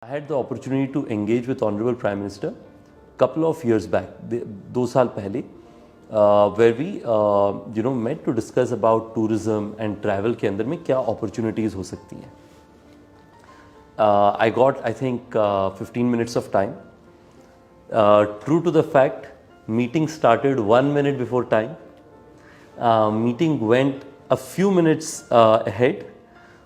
I had the opportunity to engage with Honorable Prime Minister a couple of years back, 2 साल पहले, where we met to discuss about tourism and travel के अंदर में क्या opportunities हो सकती हैं. I got, I think, 15 minutes of time. True to the fact, meeting started 1 minute before time. Meeting went a few minutes ahead.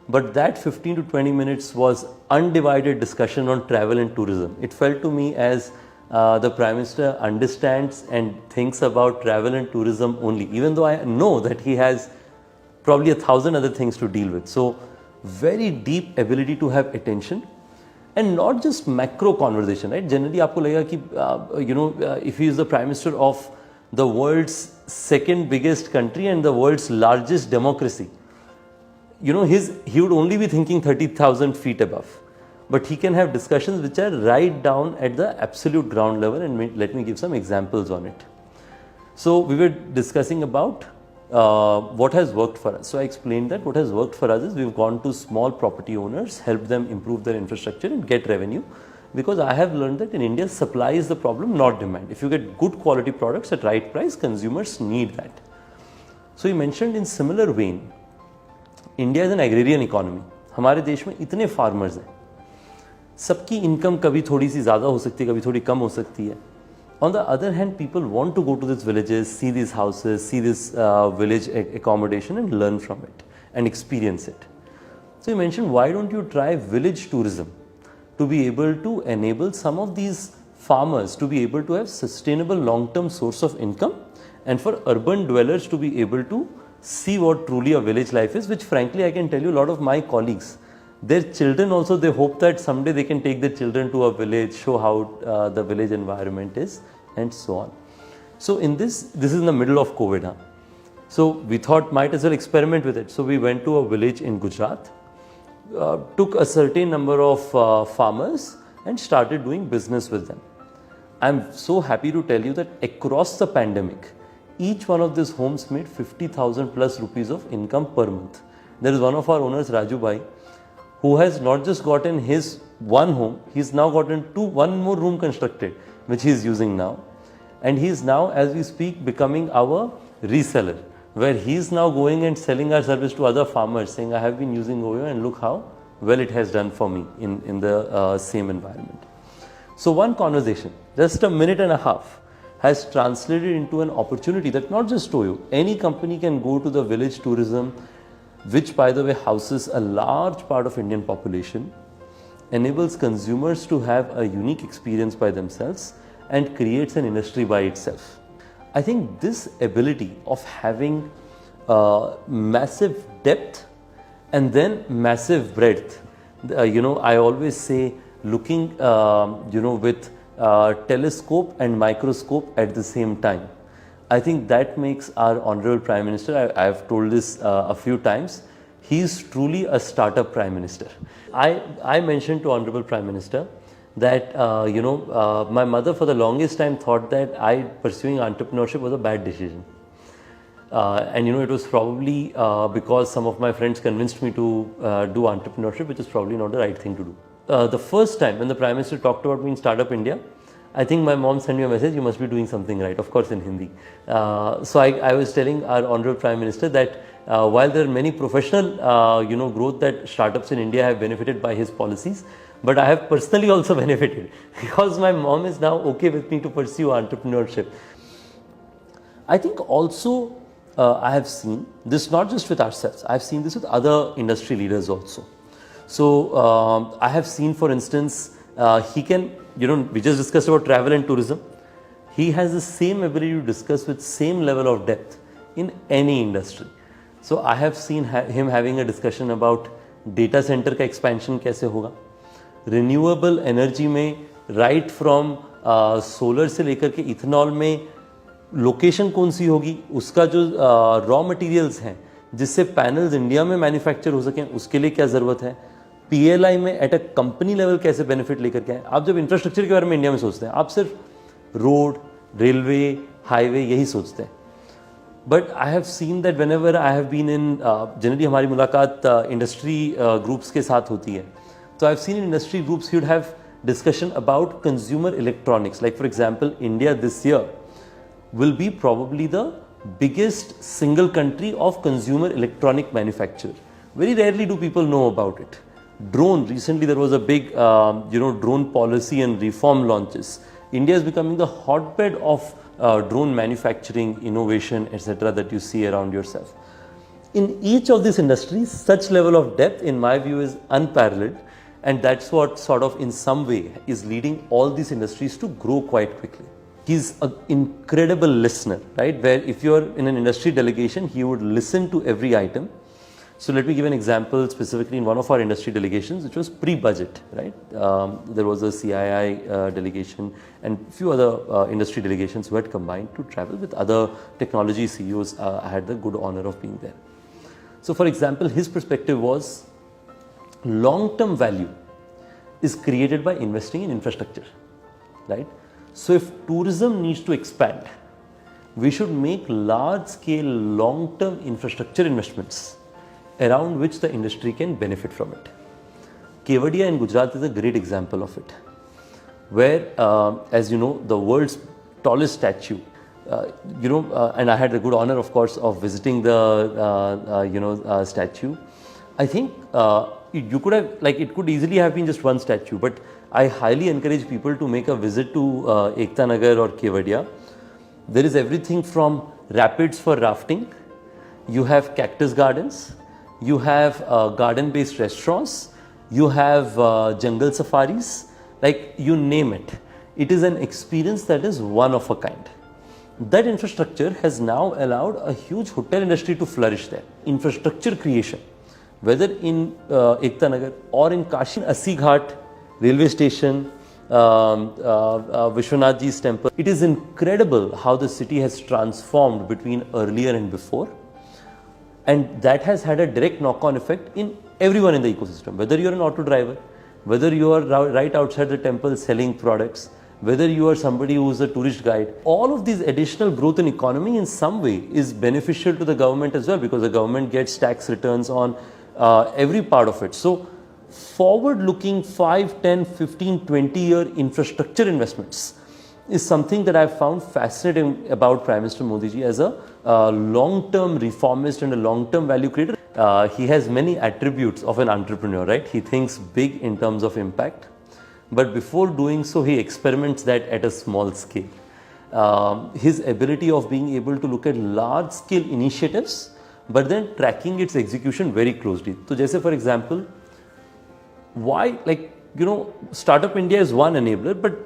But that 15 to 20 minutes was undivided discussion on travel and tourism. It felt to me as the Prime Minister understands and thinks about travel and tourism only, even though I know that he has probably 1,000 other things to deal with. So very deep ability to have attention and not just macro conversation, right? Generally, आपको लगेगा कि if he is the Prime Minister of the world's second biggest country and the world's largest democracy, he would only be thinking 30,000 feet above, but he can have discussions which are right down at the absolute ground level, and let me give some examples on it. So we were discussing about what has worked for us. So I explained that what has worked for us is we've gone to small property owners, helped them improve their infrastructure and get revenue, because I have learned that in India supply is the problem, not demand. If you get good quality products at right price, consumers need that. So he mentioned in similar vein, India is an agrarian economy. हमारे देश में इतने farmers हैं, सबकी income कभी थोड़ी सी ज़्यादा हो सकती है, कभी थोड़ी कम हो सकती है. On the other hand, people want to go to this villages, see this houses, see this village accommodation and learn from it and experience it. So you mentioned, why don't you try village tourism to be able to enable some of these farmers to be able to have sustainable long-term source of income, and for urban dwellers to be able to see what truly a village life is, which frankly I can tell you, a lot of my colleagues, their children also, they hope that someday they can take their children to a village, show how the village environment is, and so on. So in this is in the middle of COVID. So we thought might as well experiment with it. So we went to a village in Gujarat, took a certain number of farmers and started doing business with them. I'm so happy to tell you that across the pandemic, each one of these homes made 50,000 plus rupees of income per month. There is one of our owners, Raju Bhai, who has not just gotten his one home, he's now gotten one more room constructed, which he is using now. And he is now, as we speak, becoming our reseller, where he is now going and selling our service to other farmers, saying, I have been using Oyo and look how well it has done for me in the same environment. So one conversation, just a minute and a half, has translated into an opportunity that not just Toyo, any company can go to the village tourism, which by the way houses a large part of Indian population, enables consumers to have a unique experience by themselves and creates an industry by itself. I think this ability of having massive depth and then massive breadth, I always say looking, with telescope and microscope at the same time. I think that makes our Honorable Prime Minister, I have told this a few times, he is truly a startup Prime Minister. I mentioned to Honorable Prime Minister that, my mother for the longest time thought that pursuing entrepreneurship was a bad decision. And it was probably because some of my friends convinced me to do entrepreneurship, which is probably not the right thing to do. The first time when the Prime Minister talked about me in Startup India, I think my mom sent me a message, you must be doing something right, of course in Hindi. So I was telling our Honorable Prime Minister that while there are many professional growth that startups in India have benefited by his policies, but I have personally also benefited because my mom is now okay with me to pursue entrepreneurship. I think also I have seen this not just with ourselves, I have seen this with other industry leaders also. So I have seen, for instance, he can, we just discussed about travel and tourism. He has the same ability to discuss with same level of depth in any industry. So I have seen him having a discussion about data center का expansion कैसे होगा, renewable energy में right from solar से लेकर के ethanol में location कौन सी होगी, उसका जो raw materials हैं जिससे पैनल्स इंडिया में मैन्युफैक्चर हो सकें, उसके लिए क्या ज़रूरत है, PLI में एट अ कंपनी लेवल कैसे बेनिफिट लेकर के आए. आप जब इंफ्रास्ट्रक्चर के बारे में इंडिया में सोचते हैं, आप सिर्फ रोड, रेलवे, हाईवे यही सोचते हैं. But I have seen that whenever I have been in, generally हमारी मुलाकात इंडस्ट्री ग्रुप्स के साथ होती है, So I've seen in industry groups you'd have discussion about consumer electronics. Like for example, India this year will be probably the biggest single country of consumer electronic manufacture. Very rarely do people know about it. Drone, recently there was a big drone policy and reform launches. India is becoming the hotbed of drone manufacturing, innovation, etc. that you see around yourself. In each of these industries, such level of depth in my view is unparalleled, and that's what sort of in some way is leading all these industries to grow quite quickly. He's an incredible listener, right? Where if you're in an industry delegation, he would listen to every item. So let me give an example specifically in one of our industry delegations, which was pre-budget, right? There was a CII delegation and a few other industry delegations who had combined to travel with other technology CEOs. I had the good honor of being there. So for example, his perspective was long-term value is created by investing in infrastructure, right? So if tourism needs to expand, we should make large-scale long-term infrastructure investments around which the industry can benefit from it. Kevadia in Gujarat is a great example of it, where, as you know, the world's tallest statue, and I had the good honor, of course, of visiting the, statue. I think you could have, like, it could easily have been just one statue, but I highly encourage people to make a visit to Ekta Nagar or Kevadia. There is everything from rapids for rafting, you have cactus gardens, you have garden-based restaurants, you have jungle safaris, like you name it. It is an experience that is one of a kind. That infrastructure has now allowed a huge hotel industry to flourish there. Infrastructure creation, whether in Ekta Nagar or in Kashi, Assi Ghat railway station, Vishwanath Ji's temple. It is incredible how the city has transformed between earlier and before. And that has had a direct knock-on effect in everyone in the ecosystem, whether you're an auto driver, whether you are right outside the temple selling products, whether you are somebody who is a tourist guide. All of these additional growth in economy in some way is beneficial to the government as well, because the government gets tax returns on every part of it. So forward-looking 5, 10, 15, 20-year infrastructure investments is something that I've found fascinating about Prime Minister Modi ji as a long-term reformist and a long-term value creator. He has many attributes of an entrepreneur, right? He thinks big in terms of impact, but before doing so, he experiments that at a small scale. His ability of being able to look at large-scale initiatives, but then tracking its execution very closely. So, just for example, why, Startup India is one enabler, but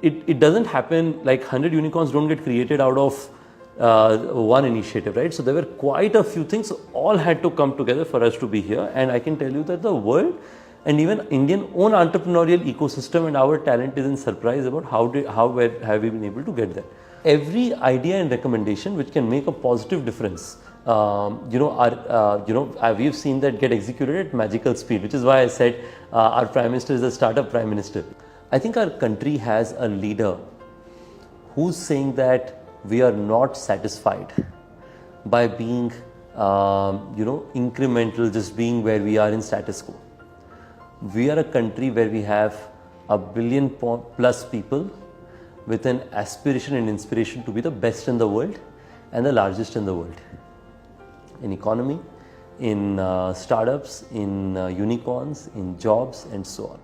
it doesn't happen, like 100 unicorns don't get created out of one initiative, right? So there were quite a few things, all had to come together for us to be here. And I can tell you that the world and even Indian own entrepreneurial ecosystem and our talent is in surprise about how have we been able to get there. Every idea and recommendation which can make a positive difference, we've seen that get executed at magical speed, which is why I said our Prime Minister is a startup Prime Minister. I think our country has a leader who's saying that we are not satisfied by being, incremental, just being where we are in status quo. We are a country where we have 1 billion plus people with an aspiration and inspiration to be the best in the world and the largest in the world. In economy, in startups, in unicorns, in jobs, and so on.